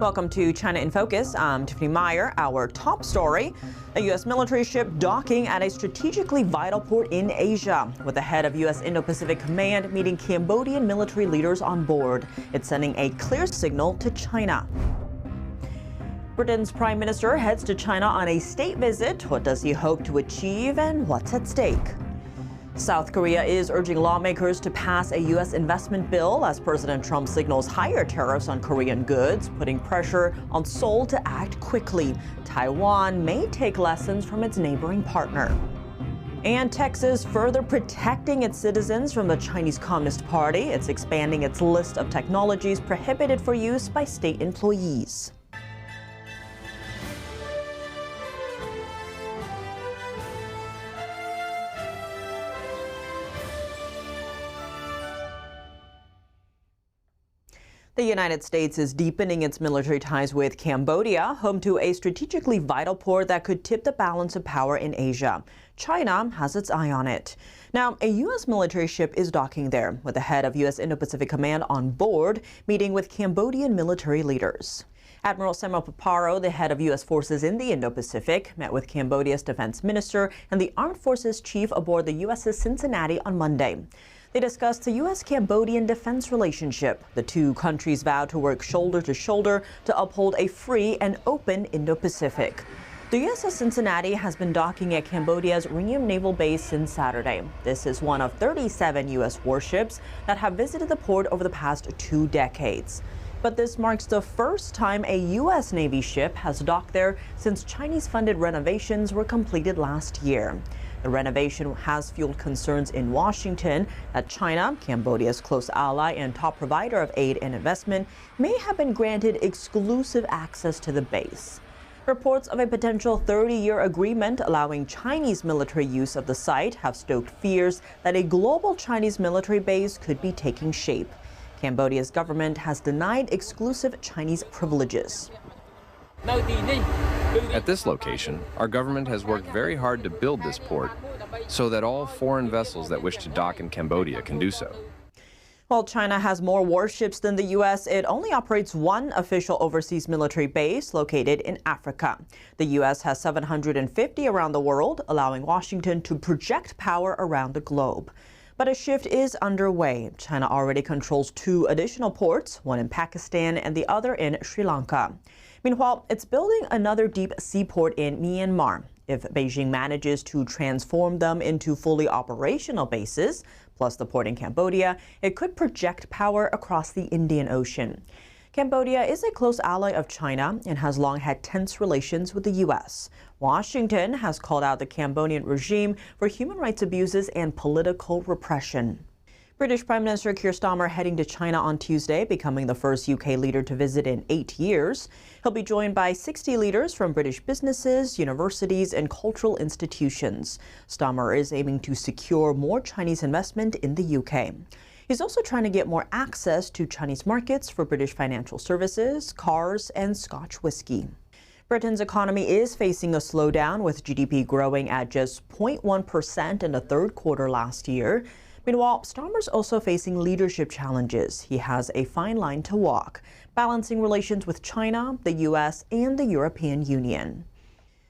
Welcome to China in Focus. I'm Tiffany Meyer. Our top story, a U.S. military ship docking at a strategically vital port in Asia, with the head of U.S. Indo-Pacific Command meeting Cambodian military leaders on board. It's sending a clear signal to China. Britain's Prime Minister heads to China on a state visit. What does he hope to achieve and what's at stake? South Korea is urging lawmakers to pass a U.S. investment bill as President Trump signals higher tariffs on Korean goods, putting pressure on Seoul to act quickly. Taiwan may take lessons from its neighboring partner. And Texas further protecting its citizens from the Chinese Communist Party. It's expanding its list of technologies prohibited for use by state employees. The United States is deepening its military ties with Cambodia, home to a strategically vital port that could tip the balance of power in Asia. China has its eye on it. Now, a U.S. military ship is docking there, with the head of U.S. Indo-Pacific Command on board, meeting with Cambodian military leaders. Admiral Samuel Paparo, the head of U.S. forces in the Indo-Pacific, met with Cambodia's defense minister and the armed forces chief aboard the USS Cincinnati on Monday. They discussed the U.S.-Cambodian defense relationship. The two countries vowed to work shoulder to shoulder to uphold a free and open Indo-Pacific. The USS Cincinnati has been docking at Cambodia's Reunion Naval Base since Saturday. This is one of 37 U.S. warships that have visited the port over the past 2 decades. But this marks the first time a U.S. Navy ship has docked there since Chinese-funded renovations were completed last year. The renovation has fueled concerns in Washington that China, Cambodia's close ally and top provider of aid and investment, may have been granted exclusive access to the base. Reports of a potential 30-year agreement allowing Chinese military use of the site have stoked fears that a global Chinese military base could be taking shape. Cambodia's government has denied exclusive Chinese privileges. At this location, our government has worked very hard to build this port so that all foreign vessels that wish to dock in Cambodia can do so. While China has more warships than the U.S., it only operates one official overseas military base located in Africa. The U.S. has 750 around the world, allowing Washington to project power around the globe. But a shift is underway. China already controls 2 additional ports, one in Pakistan and the other in Sri Lanka. Meanwhile, it's building another deep sea port in Myanmar. If Beijing manages to transform them into fully operational bases, plus the port in Cambodia, it could project power across the Indian Ocean. Cambodia is a close ally of China and has long had tense relations with the U.S. Washington has called out the Cambodian regime for human rights abuses and political repression. British Prime Minister Keir Starmer heading to China on Tuesday, becoming the first UK leader to visit in 8 years. He'll be joined by 60 leaders from British businesses, universities, and cultural institutions. Starmer is aiming to secure more Chinese investment in the UK. He's also trying to get more access to Chinese markets for British financial services, cars, and Scotch whisky. Britain's economy is facing a slowdown, with GDP growing at just 0.1% in the 3rd quarter last year. Meanwhile, Starmer's also facing leadership challenges. He has a fine line to walk, balancing relations with China, the U.S., and the European Union.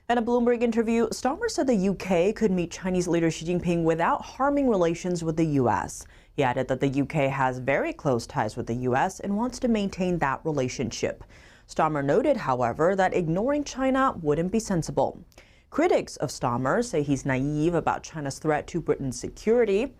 In a Bloomberg interview, Starmer said the UK could meet Chinese leader Xi Jinping without harming relations with the U.S. He added that the UK has very close ties with the U.S. and wants to maintain that relationship. Starmer noted, however, that ignoring China wouldn't be sensible. Critics of Starmer say he's naive about China's threat to Britain's security.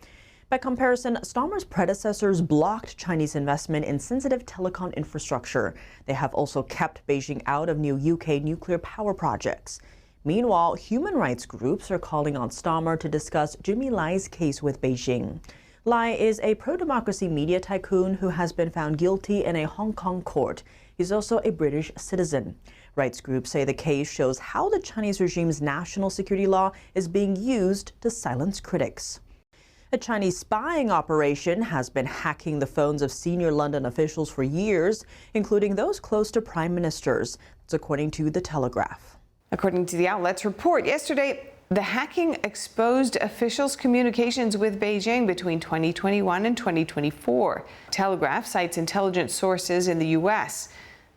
By comparison, Starmer's predecessors blocked Chinese investment in sensitive telecom infrastructure. They have also kept Beijing out of new UK nuclear power projects. Meanwhile, human rights groups are calling on Starmer to discuss Jimmy Lai's case with Beijing. Lai is a pro-democracy media tycoon who has been found guilty in a Hong Kong court. He's also a British citizen. Rights groups say the case shows how the Chinese regime's national security law is being used to silence critics. A Chinese spying operation has been hacking the phones of senior London officials for years, including those close to prime ministers. That's according to The Telegraph. According to the outlet's report yesterday, the hacking exposed officials' communications with Beijing between 2021 and 2024. Telegraph cites intelligence sources in the U.S.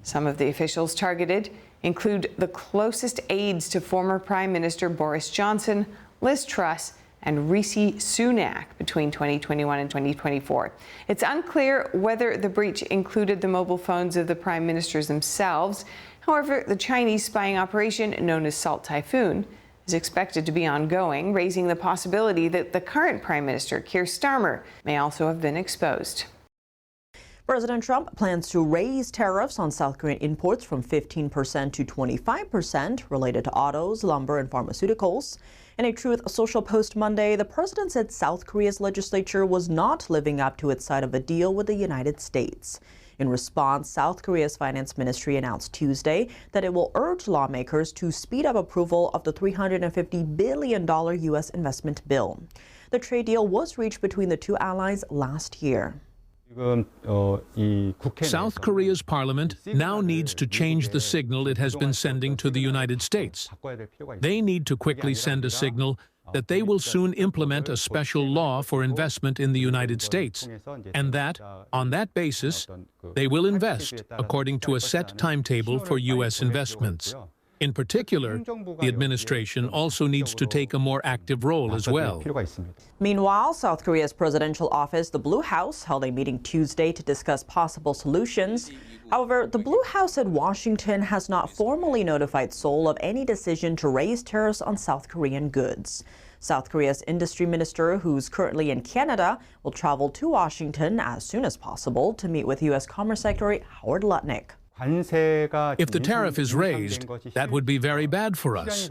Some of the officials targeted include the closest aides to former Prime Minister Boris Johnson, Liz Truss, and Rishi Sunak between 2021 and 2024. It's unclear whether the breach included the mobile phones of the prime ministers themselves. However, the Chinese spying operation, known as Salt Typhoon, is expected to be ongoing, raising the possibility that the current Prime Minister, Keir Starmer, may also have been exposed. President Trump plans to raise tariffs on South Korean imports from 15% to 25% related to autos, lumber, and pharmaceuticals. In a Truth Social post Monday, the president said South Korea's legislature was not living up to its side of a deal with the United States. In response, South Korea's finance ministry announced Tuesday that it will urge lawmakers to speed up approval of the $350 billion U.S. investment bill. The trade deal was reached between the two allies last year. South Korea's parliament now needs to change the signal it has been sending to the United States. They need to quickly send a signal that they will soon implement a special law for investment in the United States, and that, on that basis, they will invest according to a set timetable for U.S. investments. In particular, the administration also needs to take a more active role as well. Meanwhile, South Korea's presidential office, the Blue House, held a meeting Tuesday to discuss possible solutions. However, the Blue House said Washington has not formally notified Seoul of any decision to raise tariffs on South Korean goods. South Korea's industry minister, who's currently in Canada, will travel to Washington as soon as possible to meet with U.S. Commerce Secretary Howard Lutnick. If the tariff is raised, that would be very bad for us.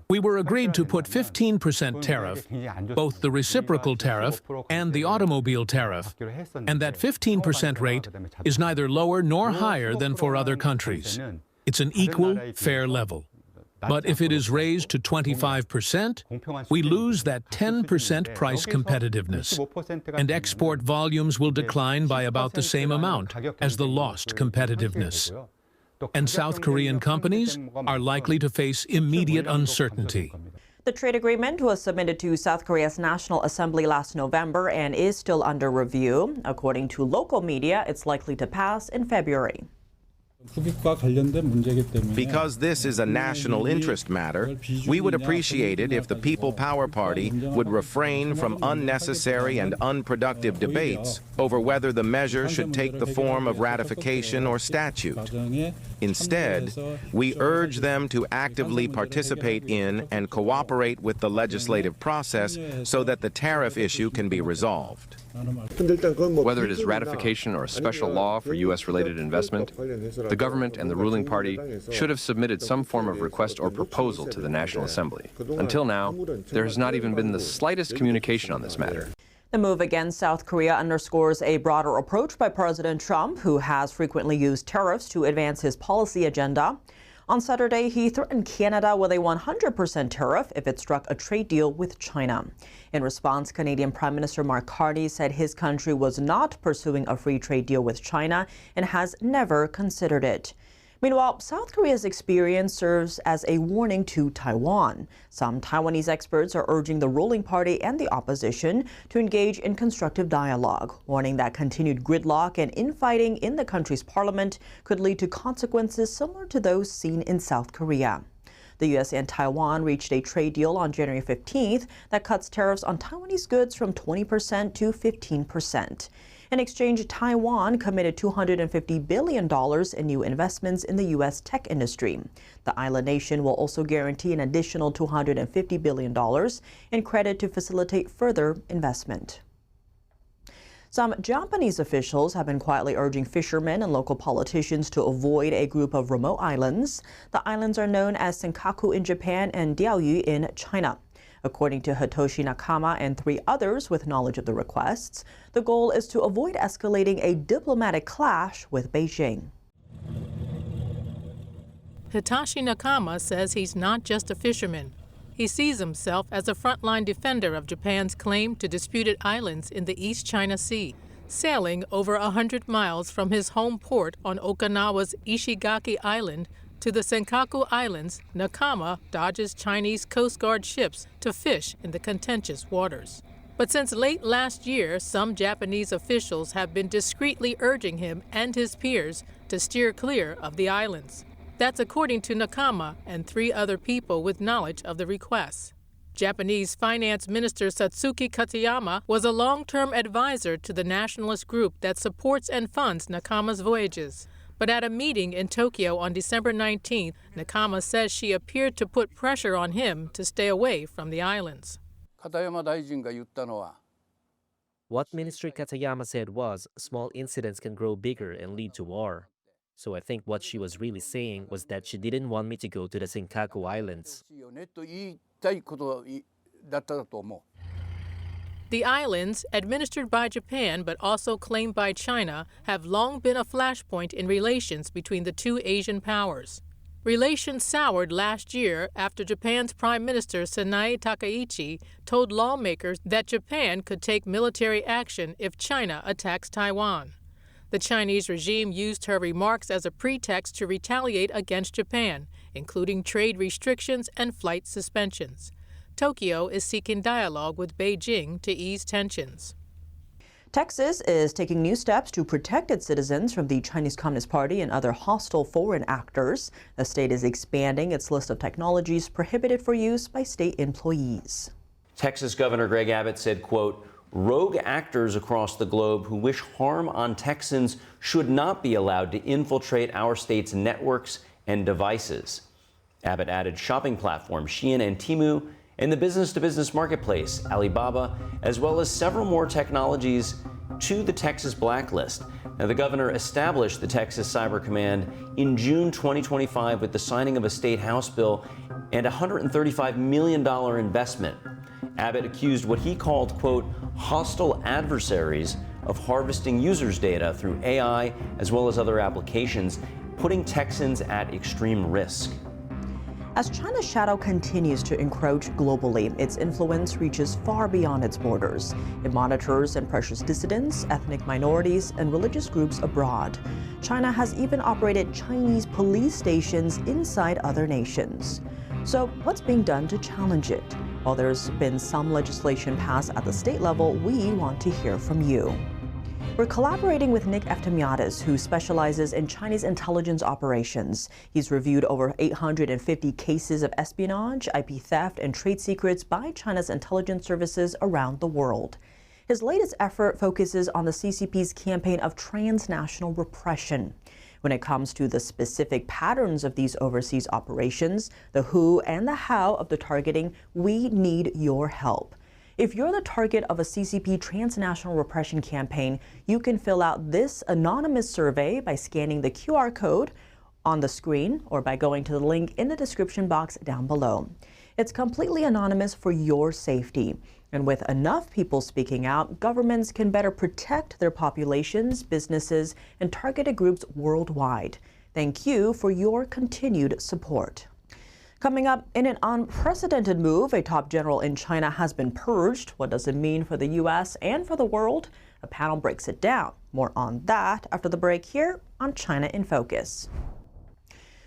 We were agreed to put 15% tariff, both the reciprocal tariff and the automobile tariff, and that 15% rate is neither lower nor higher than for other countries. It's an equal, fair level. But if it is raised to 25%, we lose that 10% price competitiveness, and export volumes will decline by about the same amount as the lost competitiveness. And South Korean companies are likely to face immediate uncertainty. The trade agreement was submitted to South Korea's National Assembly last November and is still under review. According to local media, it's likely to pass in February. Because this is a national interest matter, we would appreciate it if the People Power Party would refrain from unnecessary and unproductive debates over whether the measure should take the form of ratification or statute. Instead, we urge them to actively participate in and cooperate with the legislative process so that the tariff issue can be resolved. Whether it is ratification or a special law for U.S.-related investment, the government and the ruling party should have submitted some form of request or proposal to the National Assembly. Until now, there has not even been the slightest communication on this matter. The move against South Korea underscores a broader approach by President Trump, who has frequently used tariffs to advance his policy agenda. On Saturday, he threatened Canada with a 100% tariff if it struck a trade deal with China. In response, Canadian Prime Minister Mark Carney said his country was not pursuing a free trade deal with China and has never considered it. Meanwhile, South Korea's experience serves as a warning to Taiwan. Some Taiwanese experts are urging the ruling party and the opposition to engage in constructive dialogue, warning that continued gridlock and infighting in the country's parliament could lead to consequences similar to those seen in South Korea. The U.S. and Taiwan reached a trade deal on January 15th that cuts tariffs on Taiwanese goods from 20% to 15%. In exchange, Taiwan committed $250 billion in new investments in the U.S. tech industry. The island nation will also guarantee an additional $250 billion in credit to facilitate further investment. Some Japanese officials have been quietly urging fishermen and local politicians to avoid a group of remote islands. The islands are known as Senkaku in Japan and Diaoyu in China. According to Hitoshi Nakama and 3 others with knowledge of the requests, the goal is to avoid escalating a diplomatic clash with Beijing. Hitoshi Nakama says he's not just a fisherman. He sees himself as a frontline defender of Japan's claim to disputed islands in the East China Sea. Sailing over 100 miles from his home port on Okinawa's Ishigaki Island to the Senkaku Islands, Nakama dodges Chinese Coast Guard ships to fish in the contentious waters. But since late last year, some Japanese officials have been discreetly urging him and his peers to steer clear of the islands. That's according to Nakama and 3 other people with knowledge of the requests. Japanese Finance Minister Satsuki Katayama was a long-term advisor to the nationalist group that supports and funds Nakama's voyages. But at a meeting in Tokyo on December 19th, Nakama says she appeared to put pressure on him to stay away from the islands. What Minister Katayama said was, small incidents can grow bigger and lead to war. So I think what she was really saying was that she didn't want me to go to the Senkaku Islands. The islands, administered by Japan but also claimed by China, have long been a flashpoint in relations between the 2 Asian powers. Relations soured last year after Japan's Prime Minister Sanae Takaichi told lawmakers that Japan could take military action if China attacks Taiwan. The Chinese regime used her remarks as a pretext to retaliate against Japan, including trade restrictions and flight suspensions. Tokyo is seeking dialogue with Beijing to ease tensions. Texas is taking new steps to protect its citizens from the Chinese Communist Party and other hostile foreign actors. The state is expanding its list of technologies prohibited for use by state employees. Texas Governor Greg Abbott said, quote, "Rogue actors across the globe who wish harm on Texans should not be allowed to infiltrate our state's networks and devices." Abbott added shopping platforms Shein and Temu and the business-to-business marketplace, Alibaba, as well as several more technologies to the Texas blacklist. Now, the governor established the Texas Cyber Command in June 2025 with the signing of a state House bill and a $135 million investment. Abbott accused what he called, quote, hostile adversaries of harvesting users' data through AI as well as other applications, putting Texans at extreme risk. As China's shadow continues to encroach globally, its influence reaches far beyond its borders. It monitors and pressures dissidents, ethnic minorities, and religious groups abroad. China has even operated Chinese police stations inside other nations. So what's being done to challenge it? While there's been some legislation passed at the state level, we want to hear from you. We're collaborating with Nick Eftimiadis, who specializes in Chinese intelligence operations. He's reviewed over 850 cases of espionage, IP theft, and trade secrets by China's intelligence services around the world. His latest effort focuses on the CCP's campaign of transnational repression. When it comes to the specific patterns of these overseas operations, the who and the how of the targeting, we need your help. If you're the target of a CCP transnational repression campaign, you can fill out this anonymous survey by scanning the QR code on the screen or by going to the link in the description box down below. It's completely anonymous for your safety. And with enough people speaking out, governments can better protect their populations, businesses, and targeted groups worldwide. Thank you for your continued support. Coming up, in an unprecedented move, a top general in China has been purged. What does it mean for the U.S. and for the world? A panel breaks it down. More on that after the break here on China in Focus.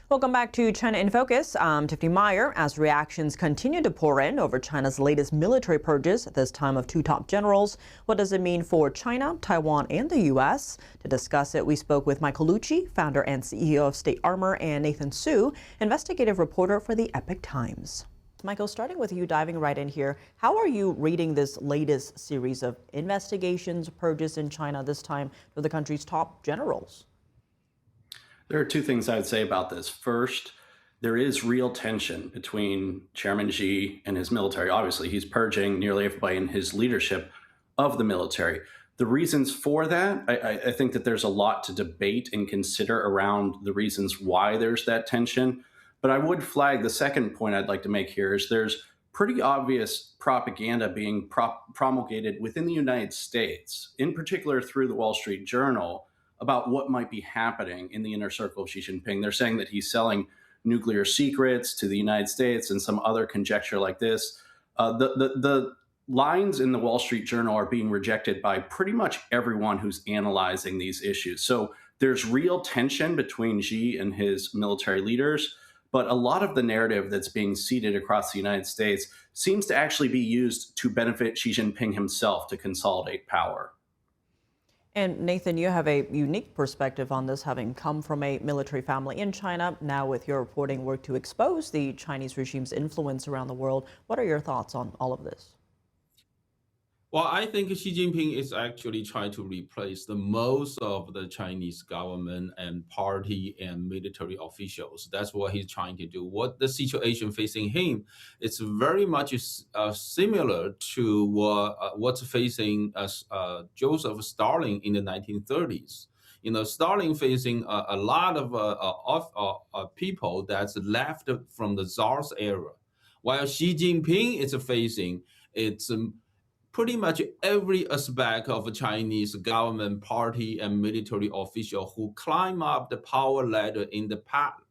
Welcome back to China in Focus. I'm Tiffany Meyer. As reactions continue to pour in over China's latest military purges, this time of 2 top generals, what does it mean for China, Taiwan, and the U.S.? To discuss it, we spoke with Michael Lucci, founder and CEO of State Armor, and Nathan Su, investigative reporter for the Epoch Times. Michael, starting with you, diving right in here, how are you reading this latest series of investigations, purges in China, this time for the country's top generals? There are 2 things I would say about this. First, there is real tension between Chairman Xi and his military. Obviously, he's purging nearly everybody in his leadership of the military. The reasons for that, I think that there's a lot to debate and consider around the reasons why there's that tension. But I would flag the second point I'd like to make here is there's pretty obvious propaganda being promulgated within the United States, in particular through the Wall Street Journal, about what might be happening in the inner circle of Xi Jinping. They're saying that he's selling nuclear secrets to the United States and some other conjecture like this. The lines in the Wall Street Journal are being rejected by pretty much everyone who's analyzing these issues. So there's real tension between Xi and his military leaders, But a lot of the narrative that's being seeded across the United States seems to actually be used to benefit Xi Jinping himself to consolidate power. And Nathan, you have a unique perspective on this, having come from a military family in China. Now, with your reporting work to expose the Chinese regime's influence around the world, what are your thoughts on all of this? Well, I think Xi Jinping is actually trying to replace the most of the Chinese government and party and military officials. That's what he's trying to do. What the situation facing him, it's very much similar to what's facing Joseph Stalin in the 1930s. Stalin facing a lot of people that's left from the Tsar's era, while Xi Jinping is facing pretty much every aspect of Chinese government, party, and military official who climb up the power ladder in the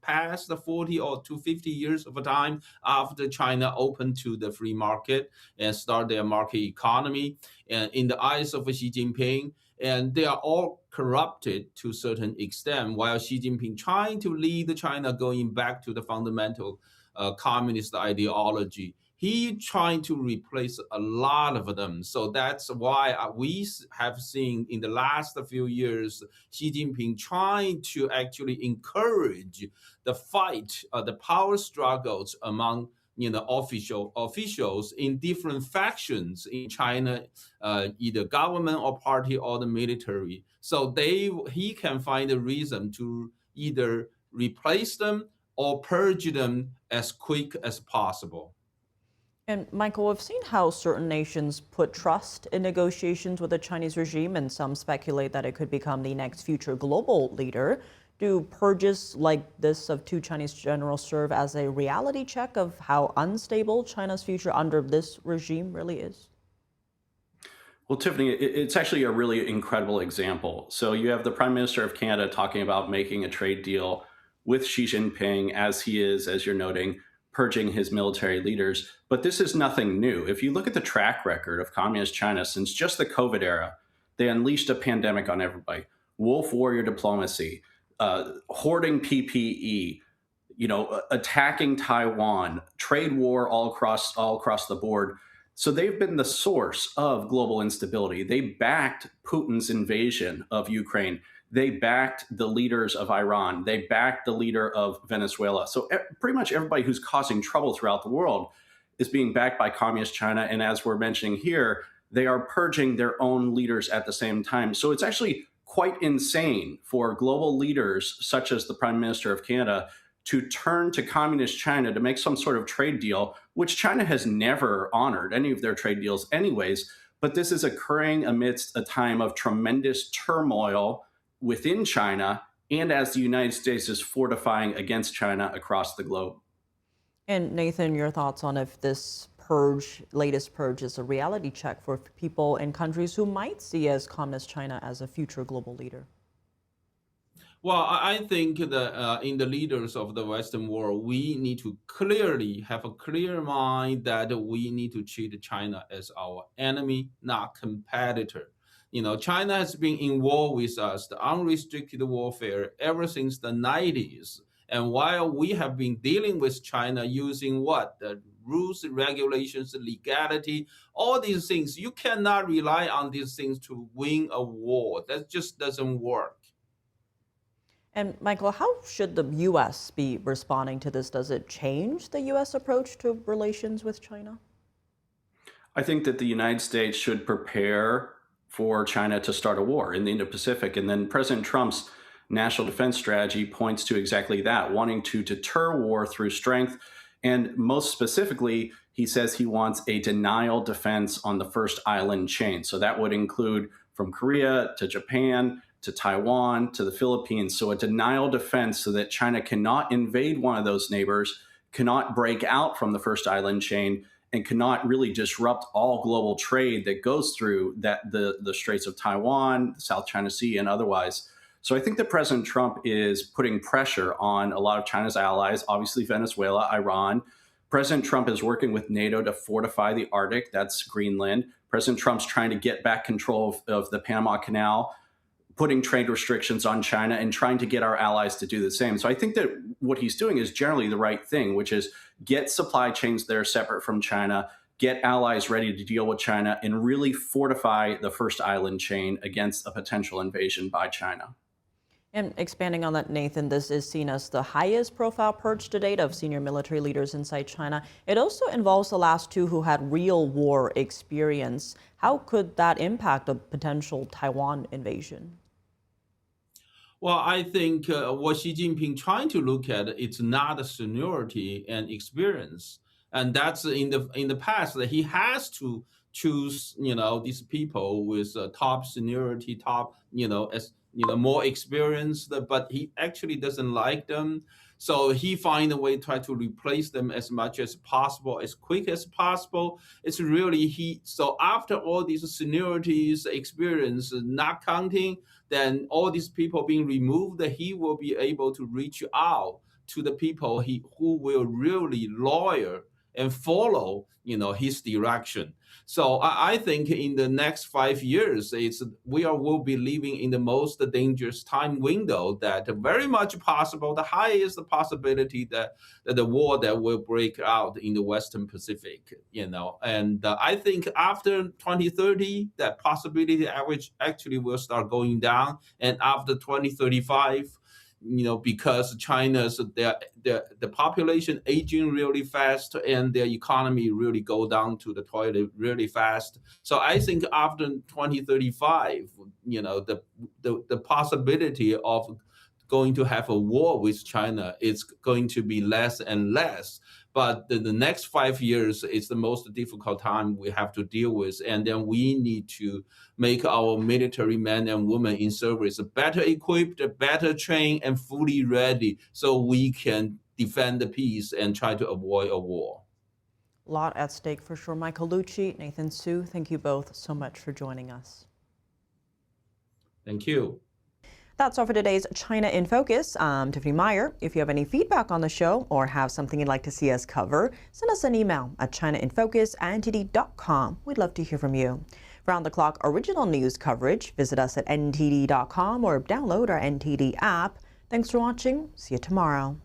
past 40 or to 50 years of time after China opened to the free market and start their market economy. And in the eyes of Xi Jinping, and they are all corrupted to a certain extent, while Xi Jinping trying to lead China going back to the fundamental communist ideology. He trying to replace a lot of them. So that's why we have seen in the last few years, Xi Jinping trying to actually encourage the fight, the power struggles among officials in different factions in China, either government or party or the military. So he can find a reason to either replace them or purge them as quick as possible. And Michael, we've seen how certain nations put trust in negotiations with the Chinese regime, and some speculate that it could become the next future global leader. Do purges like this of two Chinese generals serve as a reality check of how unstable China's future under this regime really is? Well, Tiffany, it's actually a really incredible example. So you have the Prime Minister of Canada talking about making a trade deal with Xi Jinping, as he is, as you're noting, purging his military leaders. But this is nothing new. If you look at the track record of communist China since just the COVID era, they unleashed a pandemic on everybody. Wolf warrior diplomacy, hoarding PPE, attacking Taiwan, trade war all across the board. So they've been the source of global instability. They backed Putin's invasion of Ukraine. They backed the leaders of Iran. They backed the leader of Venezuela. So pretty much everybody who's causing trouble throughout the world is being backed by communist China. And as we're mentioning here, they are purging their own leaders at the same time. So it's actually quite insane for global leaders, such as the Prime Minister of Canada, to turn to communist China to make some sort of trade deal, which China has never honored any of their trade deals anyways. But this is occurring amidst a time of tremendous turmoil within China, and as the United States is fortifying against China across the globe. And Nathan, your thoughts on if this latest purge is a reality check for people in countries who might see as communist China as a future global leader? Well, I think that in the leaders of the Western world, we need to clearly have a clear mind that we need to treat China as our enemy, not competitor. China has been involved with us, the unrestricted warfare, ever since the 90s. And while we have been dealing with China using the rules, regulations, legality, all these things, you cannot rely on these things to win a war. That just doesn't work. And Michael, how should the U.S. be responding to this? Does it change the U.S. approach to relations with China? I think that the United States should prepare for China to start a war in the Indo-Pacific. And then President Trump's national defense strategy points to exactly that, wanting to deter war through strength. And most specifically, he says he wants a denial defense on the first island chain. So that would include from Korea to Japan to Taiwan to the Philippines. So a denial defense so that China cannot invade one of those neighbors, cannot break out from the first island chain, and cannot really disrupt all global trade that goes through the Straits of Taiwan, the South China Sea, and otherwise. So I think that President Trump is putting pressure on a lot of China's allies, obviously Venezuela, Iran. President Trump is working with NATO to fortify the Arctic, that's Greenland. President Trump's trying to get back control of the Panama Canal. putting trade restrictions on China and trying to get our allies to do the same. So I think that what he's doing is generally the right thing, which is get supply chains that are separate from China, get allies ready to deal with China, and really fortify the first island chain against a potential invasion by China. And expanding on that, Nathan, this is seen as the highest profile purge to date of senior military leaders inside China. It also involves the last two who had real war experience. How could that impact a potential Taiwan invasion? Well, I think what Xi Jinping trying to look at, it's not seniority and experience. And that's in the past that he has to choose, these people with top seniority, top, more experienced, but he actually doesn't like them. So he find a way to try to replace them as much as possible, as quick as possible. It's really so after all these seniorities, experience not counting, then all these people being removed, he will be able to reach out to the people who will really loyal and follow, his direction. So I think in the next 5 years, will be living in the most dangerous time window that very much possible, the highest possibility that the war that will break out in the Western Pacific, And I think after 2030, that possibility average actually will start going down. And after 2035, because China's the population aging really fast and their economy really go down to the toilet really fast. So I think after 2035, the possibility of going to have a war with China is going to be less and less. But the next 5 years is the most difficult time we have to deal with. And then we need to make our military men and women in service better equipped, better trained, and fully ready so we can defend the peace and try to avoid a war. A lot at stake for sure. Michael Lucci, Nathan Su, thank you both so much for joining us. Thank you. That's all for today's China in Focus. I'm Tiffany Meyer. If you have any feedback on the show or have something you'd like to see us cover, send us an email at chinainfocus@ntd.com. We'd love to hear from you. For round-the-clock original news coverage, visit us at ntd.com or download our NTD app. Thanks for watching. See you tomorrow.